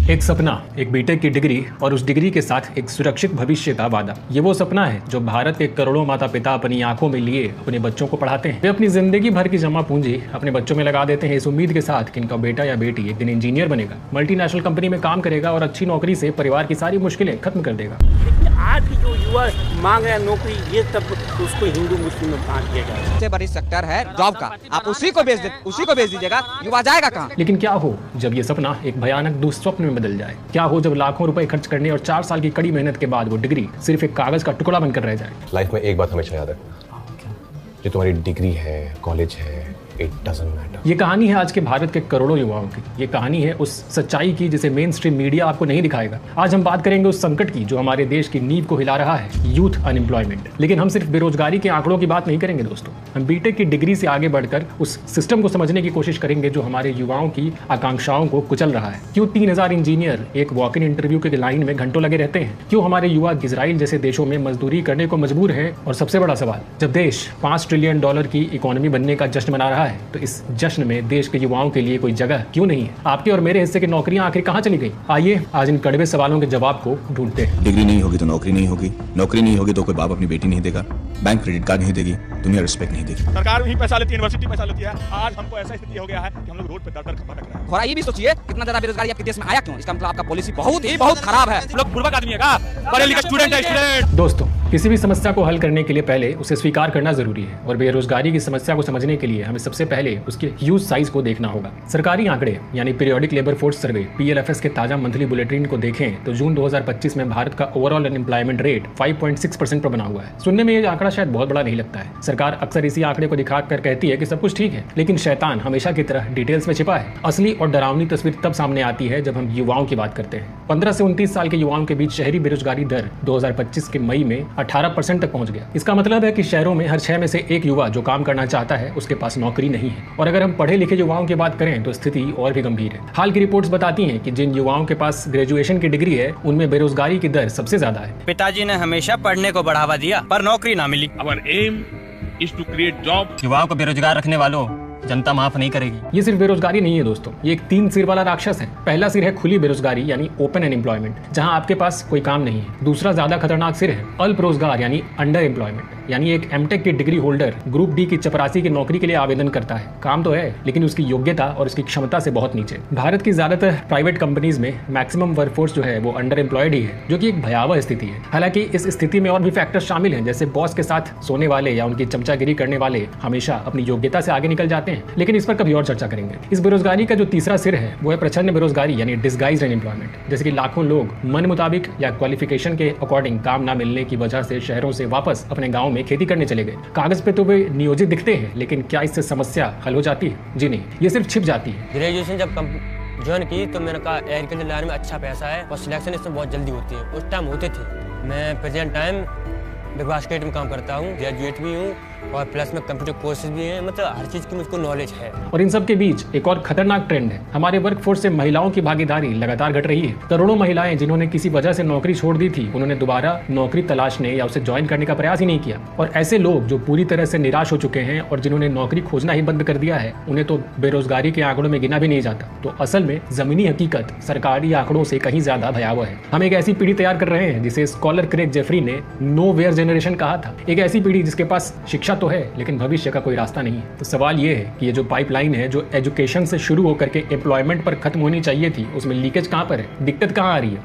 एक सपना, एक बीटेक की डिग्री और उस डिग्री के साथ एक सुरक्षित भविष्य का वादा। ये वो सपना है जो भारत के करोड़ों माता पिता अपनी आंखों में लिए अपने बच्चों को पढ़ाते हैं। वे अपनी जिंदगी भर की जमा पूंजी अपने बच्चों में लगा देते हैं इस उम्मीद के साथ कि इनका बेटा या बेटी एक दिन इंजीनियर बनेगा, मल्टीनेशनल कंपनी में काम करेगा और अच्छी नौकरी से परिवार की सारी मुश्किलें खत्म कर देगा। आज की जो युवा मांग रहे हैं नौकरी, ये सब उसको हिंदू मुस्लिम में बांट दिया जाए। सबसे बड़ी सेक्टर है जॉब का, आप उसी को बेच दीजिएगा, युवा जाएगा कहाँ? लेकिन क्या हो जब ये सपना एक भयानक दुस्वप्न में बदल जाए? क्या हो जब लाखों रुपए खर्च करने और 4 साल की कड़ी मेहनत के बाद वो डिग्री सिर्फ एक कागज का टुकड़ा बनकर रह जाए? लाइफ में एक बात हमेशा याद रखना, जो तुम्हारी डिग्री है, कॉलेज है, इट डजंट मैटर। ये कहानी है आज के भारत के करोड़ों युवाओं की। ये कहानी है उस सच्चाई की जिसे मेन स्ट्रीम मीडिया आपको नहीं दिखाएगा। आज हम बात करेंगे उस संकट की जो हमारे देश की नींव को हिला रहा है, यूथ अनएम्प्लॉयमेंट। लेकिन हम सिर्फ बेरोजगारी के आंकड़ों की बात नहीं करेंगे दोस्तों, हम बीटेक की डिग्री से आगे बढ़कर उस सिस्टम को समझने की कोशिश करेंगे जो हमारे युवाओं की आकांक्षाओं को कुचल रहा है। क्यों 3000 इंजीनियर एक वॉक इन इंटरव्यू के लाइन में घंटों लगे रहते हैं? क्यों हमारे युवा इजराइल जैसे देशों में मजदूरी करने को मजबूर है? और सबसे बड़ा सवाल, जब देश $5 ट्रिलियन की इकोनॉमी बनने का जश्न मना रहा है तो इस जश्न में देश के युवाओं के लिए कोई जगह क्यों नहीं है? आपके और मेरे हिस्से की नौकरियां आखिर कहां चली गई? आइए आज इन कड़वे सवालों के जवाब को ढूंढते हैं। डिग्री नहीं होगी तो नौकरी नहीं होगी, नौकरी नहीं होगी तो कोई बाप अपनी बेटी नहीं देगा, बैंक क्रेडिट कार्ड नहीं देगी, दुनिया रिस्पेक्ट नहीं देगी। सरकार भी पैसा लेती है, यूनिवर्सिटी पैसा लेती है। आज हमको ऐसा स्थिति हो गया है कि हम लोग रोड पे दर खपा रख रहे हैं। और ये भी सोचिए कितना ज्यादा बेरोजगारी आपके देश में आया क्यों? इसका मतलब आपका पॉलिसी बहुत खराब है। लोग बुर्बक आदमी है का? पढ़े लिखे स्टूडेंट है स्टूडेंट। दोस्तों, किसी भी समस्या को हल करने के लिए पहले उसे स्वीकार करना जरूरी है और बेरोजगारी की समस्या को समझने के लिए हमें सबसे पहले उसके ह्यूज साइज को देखना होगा। सरकारी आंकड़े यानी periodic labour force survey PLFS के ताजा मंथली बुलेटिन को देखें तो जून 2025 में भारत का ओवरऑल अनएम्प्लॉयमेंट रेट 5.6% पर बना हुआ है। सुनने में ये आंकड़ा शायद बहुत बड़ा नहीं लगता है। सरकार अक्सर इसी आंकड़े को दिखाकर कहती है कि सब कुछ ठीक है, लेकिन शैतान हमेशा की तरह डिटेल्स में छिपा है। असली और डरावनी तस्वीर तब सामने आती है जब हम युवाओं की बात करते हैं। 15 से 29 साल के युवाओं के बीच शहरी बेरोजगारी दर 2025 के मई में 18% तक पहुंच गया। इसका मतलब है कि शहरों में हर 6 में से एक युवा जो काम करना चाहता है उसके पास नौकरी नहीं है। और अगर हम पढ़े लिखे युवाओं की बात करें तो स्थिति और भी गंभीर है। हाल की रिपोर्ट्स बताती हैं कि जिन युवाओं के पास ग्रेजुएशन की डिग्री है उनमें बेरोजगारी की दर सबसे ज्यादा है। पिताजी ने हमेशा पढ़ने को बढ़ावा दिया पर नौकरी ना मिली। Our aim is to create job। युवाओं को बेरोजगार रखने वालों जनता माफ नहीं करेगी। ये सिर्फ बेरोजगारी नहीं है दोस्तों, ये एक 3 सिर वाला राक्षस है। पहला सिर है खुली बेरोजगारी यानी ओपन अनएम्प्लॉयमेंट, जहां आपके पास कोई काम नहीं है। दूसरा ज्यादा खतरनाक सिर है अल्प रोजगार यानी अंडर एम्प्लॉयमेंट, यानी एक एमटेक की डिग्री होल्डर ग्रुप डी की चपरासी की नौकरी के लिए आवेदन करता है, काम तो है लेकिन उसकी योग्यता और उसकी क्षमता से बहुत नीचे। भारत की ज्यादातर प्राइवेट कंपनीज में मैक्सिमम वर्कफोर्स जो है वो अंडर एम्प्लॉयड ही है, जो कि एक भयावह स्थिति है। हालांकि इस स्थिति में और भी फैक्टर्स शामिल हैं, जैसे बॉस के साथ सोने वाले या उनकी चमचागिरी करने वाले हमेशा अपनी योग्यता से आगे निकल जाते हैं, लेकिन इस पर कभी और चर्चा करेंगे। इस बेरोजगारी का जो तीसरा सिर है वो है प्रच्छन्न बेरोजगारी यानी डिस्गाइज्ड अनएम्प्लॉयमेंट, जैसे कि लाखों लोग मन मुताबिक या क्वालिफिकेशन के अकॉर्डिंग काम ना मिलने की वजह से शहरों से वापस अपने गाँव में खेती करने चले गए। कागज पे तो वे नियोजित दिखते हैं, लेकिन क्या इससे समस्या हल हो जाती है? जी नहीं, ये सिर्फ छिप जाती है। ग्रेजुएशन जब ज्वाइन की तो मैंने कहा एग्रीकल्चर लाइन में अच्छा पैसा है और सिलेक्शन इसमें बहुत जल्दी होती है। उस टाइम होते थे। मैं प्रेजेंट टाइम बिग बास्केट में काम करता हूँ, ग्रेजुएट भी हूँ और प्लस में कंप्यूटर कोर्सेज भी हैं, मतलब हर चीज़ की मुझको नॉलेज है। और इन सब के बीच एक और खतरनाक ट्रेंड है, हमारे वर्कफोर्स से महिलाओं की भागीदारी लगातार घट रही है। करोड़ों महिलाएं जिन्होंने किसी वजह से नौकरी छोड़ दी थी, उन्होंने दोबारा नौकरी तलाशने या उसे ज्वाइन करने का प्रयास ही नहीं किया। और ऐसे लोग जो पूरी तरह से निराश हो चुके हैं और जिन्होंने नौकरी खोजना ही बंद कर दिया है, उन्हें तो बेरोजगारी के आंकड़ों में गिना भी नहीं जाता। तो असल में जमीनी हकीकत सरकारी आंकड़ों से कहीं ज्यादा भयावह है। हम एक ऐसी पीढ़ी तैयार कर रहे हैं जिसे स्कॉलर क्रेग जेफरी ने नो वेयर जनरेशन कहा था। एक ऐसी पीढ़ी जिसके पास शिक्षा तो है लेकिन भविष्य का कोई रास्ता नहीं है। तो सवाल ये है कि ये जो पाइपलाइन है जो एजुकेशन से शुरू होकर के एम्प्लॉयमेंट पर खत्म होनी चाहिए थी, उसमें लीकेज कहाँ पर है? दिक्कत कहाँ आ रही है?